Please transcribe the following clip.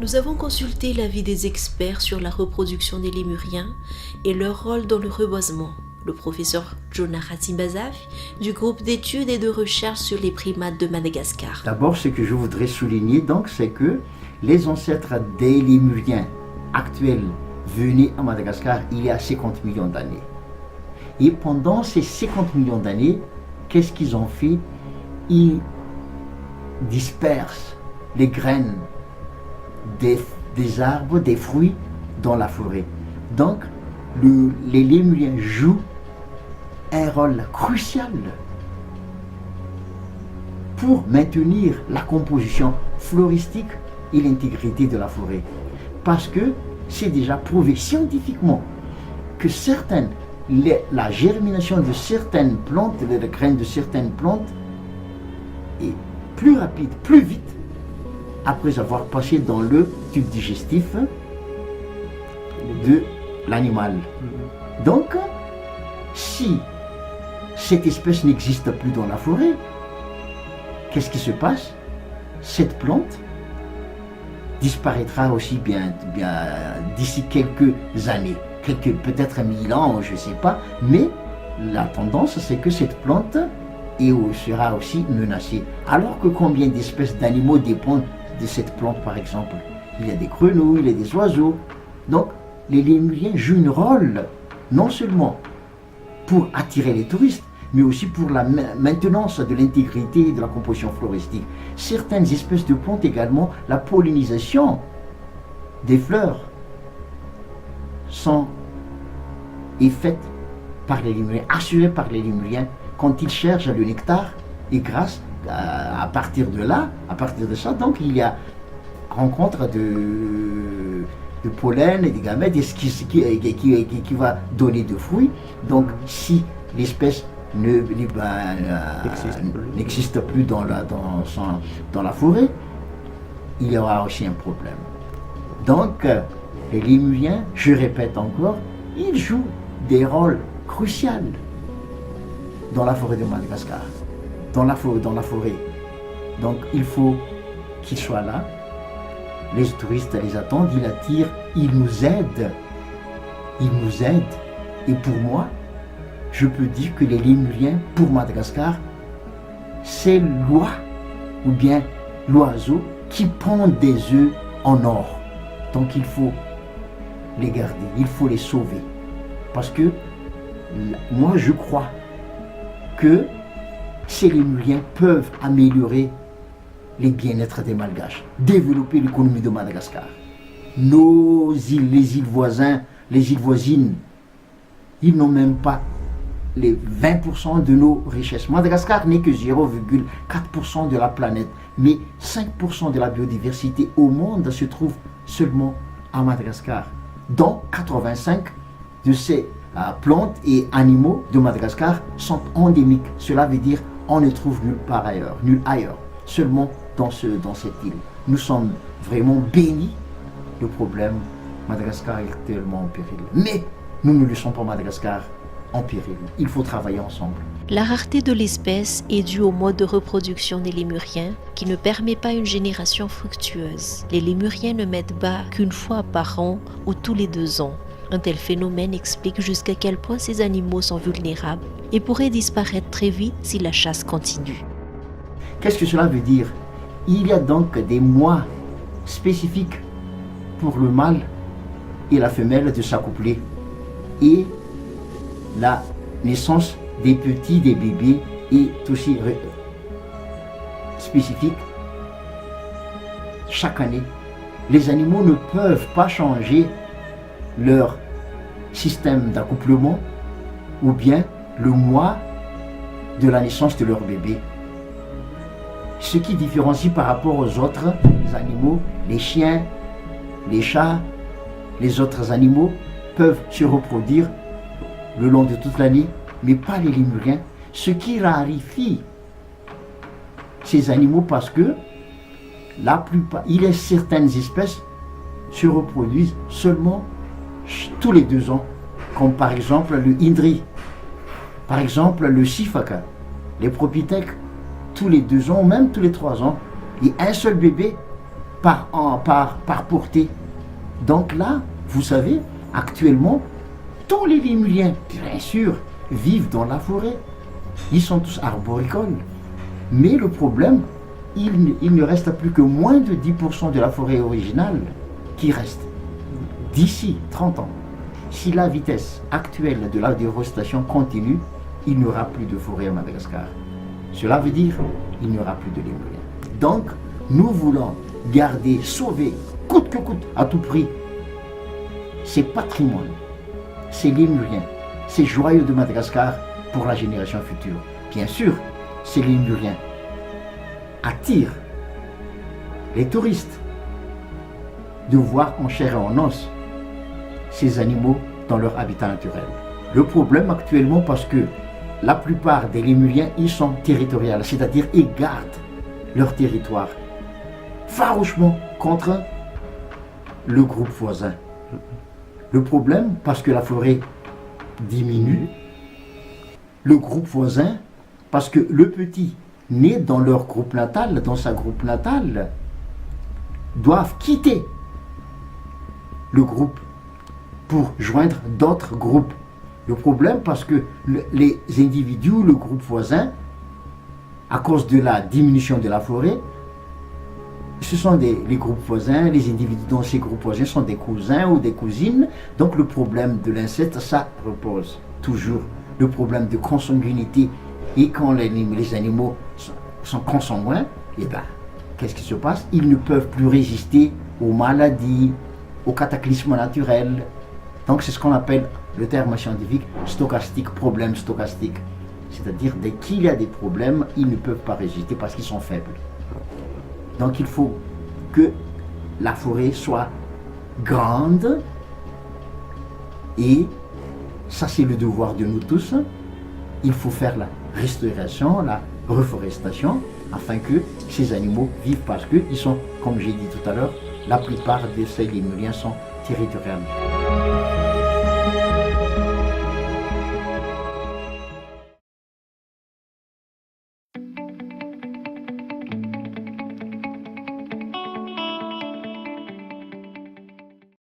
Nous avons consulté l'avis des experts sur la reproduction des lémuriens et leur rôle dans le reboisement. Le professeur Jonah Ratsimbazaf du groupe d'études et de recherche sur les primates de Madagascar. D'abord, ce que je voudrais souligner, donc, c'est que les ancêtres des lémuriens actuels venus à Madagascar il y a 50 millions d'années. Et pendant ces 50 millions d'années, qu'est-ce qu'ils ont fait? Ils dispersent les graines des arbres, des fruits dans la forêt. Donc, les lémuriens jouent un rôle crucial pour maintenir la composition floristique et l'intégrité de la forêt. Parce que c'est déjà prouvé scientifiquement que la germination de certaines plantes, les graines de certaines plantes, est plus rapide, plus vite, après avoir passé dans le tube digestif de l'animal. Donc, si cette espèce n'existe plus dans la forêt, qu'est-ce qui se passe? Cette plante disparaîtra aussi bien d'ici quelques années, peut-être 1000 ans, je ne sais pas, mais la tendance c'est que cette plante sera aussi menacée. Alors que combien d'espèces d'animaux dépendent de cette plante par exemple? Il y a des grenouilles, il y a des oiseaux. Donc les lémuriens jouent un rôle non seulement pour attirer les touristes, mais aussi pour la maintenance de l'intégrité de la composition floristique. Certaines espèces de plantes également, la pollinisation des fleurs est faite par les lémuriens, assurée par les lémuriens quand ils cherchent le nectar, et grâce à partir de ça, donc il y a rencontre de pollen et des gamètes qui va donner de fruits. Donc si l'espèce n'existe plus dans la forêt, il y aura aussi un problème. Donc les lémuriens, je répète encore, ils jouent des rôles cruciaux dans la forêt de Madagascar, dans la forêt. Donc il faut qu'ils soient là. Les touristes les attendent, ils attirent, ils nous aident. Et pour moi, je peux dire que les lémuriens, pour Madagascar, c'est l'oie ou bien l'oiseau qui pond des œufs en or. Donc il faut les garder, il faut les sauver. Parce que moi je crois que ces lémuriens peuvent améliorer les bien-être des Malgaches, développer l'économie de Madagascar. Nos îles, les îles voisines, ils n'ont même pas les 20% de nos richesses. Madagascar n'est que 0,4% de la planète, mais 5% de la biodiversité au monde se trouve seulement à Madagascar. Dont 85 de ces plantes et animaux de Madagascar sont endémiques. Cela veut dire on ne trouve nulle ailleurs, seulement dans cette île. Nous sommes vraiment bénis. Le problème, Madagascar est actuellement en péril. Mais nous ne laissons pas Madagascar en péril. Il faut travailler ensemble. La rareté de l'espèce est due au mode de reproduction des lémuriens qui ne permet pas une génération fructueuse. Les lémuriens ne mettent bas qu'une fois par an ou tous les 2 ans. Un tel phénomène explique jusqu'à quel point ces animaux sont vulnérables et pourraient disparaître très vite si la chasse continue. Qu'est-ce que cela veut dire? Il y a donc des mois spécifiques pour le mâle et la femelle de s'accoupler. Et la naissance des bébés est aussi spécifique. Chaque année, les animaux ne peuvent pas changer leur système d'accouplement ou bien le mois de la naissance de leur bébé. Ce qui différencie par rapport aux autres animaux, les chiens, les chats, les autres animaux peuvent se reproduire le long de toute l'année, mais pas les lémuriens. Ce qui raréfie ces animaux parce que il y a certaines espèces se reproduisent seulement tous les 2 ans, comme par exemple le Indri, par exemple le Sifaka, les propithèques tous les 2 ans, même tous les 3 ans, et un seul bébé par portée. Donc là, vous savez, actuellement, tous les lémuriens, bien sûr, vivent dans la forêt. Ils sont tous arboricoles. Mais le problème, il ne reste plus que moins de 10% de la forêt originale qui reste. D'ici 30 ans, si la vitesse actuelle de la déforestation continue, il n'y aura plus de forêt à Madagascar. Cela veut dire qu'il n'y aura plus de lémuriens. Donc, nous voulons garder, sauver, coûte que coûte, à tout prix, ces patrimoines, ces lémuriens, ces joyaux de Madagascar pour la génération future. Bien sûr, ces lémuriens attirent les touristes de voir en chair et en os ces animaux dans leur habitat naturel. Le problème actuellement, parce que la plupart des lémuriens, ils sont territoriaux, c'est-à-dire ils gardent leur territoire farouchement contre le groupe voisin. Le problème, parce que la forêt diminue, le groupe voisin, parce que le petit né dans leur groupe natal, dans sa groupe natale, doivent quitter le groupe pour joindre d'autres groupes. Le problème, parce que les individus, le groupe voisin, à cause de la diminution de la forêt, ce sont les groupes voisins, les individus dans ces groupes voisins sont des cousins ou des cousines. Donc le problème de l'inceste, ça repose toujours. Le problème de consanguinité, et quand les animaux sont consanguins, et bien, qu'est-ce qui se passe? Ils ne peuvent plus résister aux maladies, aux cataclysmes naturels. Donc c'est ce qu'on appelle, le terme scientifique, stochastique, problème stochastique. C'est-à-dire, dès qu'il y a des problèmes, ils ne peuvent pas résister parce qu'ils sont faibles. Donc il faut que la forêt soit grande, et ça c'est le devoir de nous tous. Il faut faire la restauration, la reforestation, afin que ces animaux vivent, parce qu'ils sont, comme j'ai dit tout à l'heure, la plupart de ces lémuriens sont territoriaux.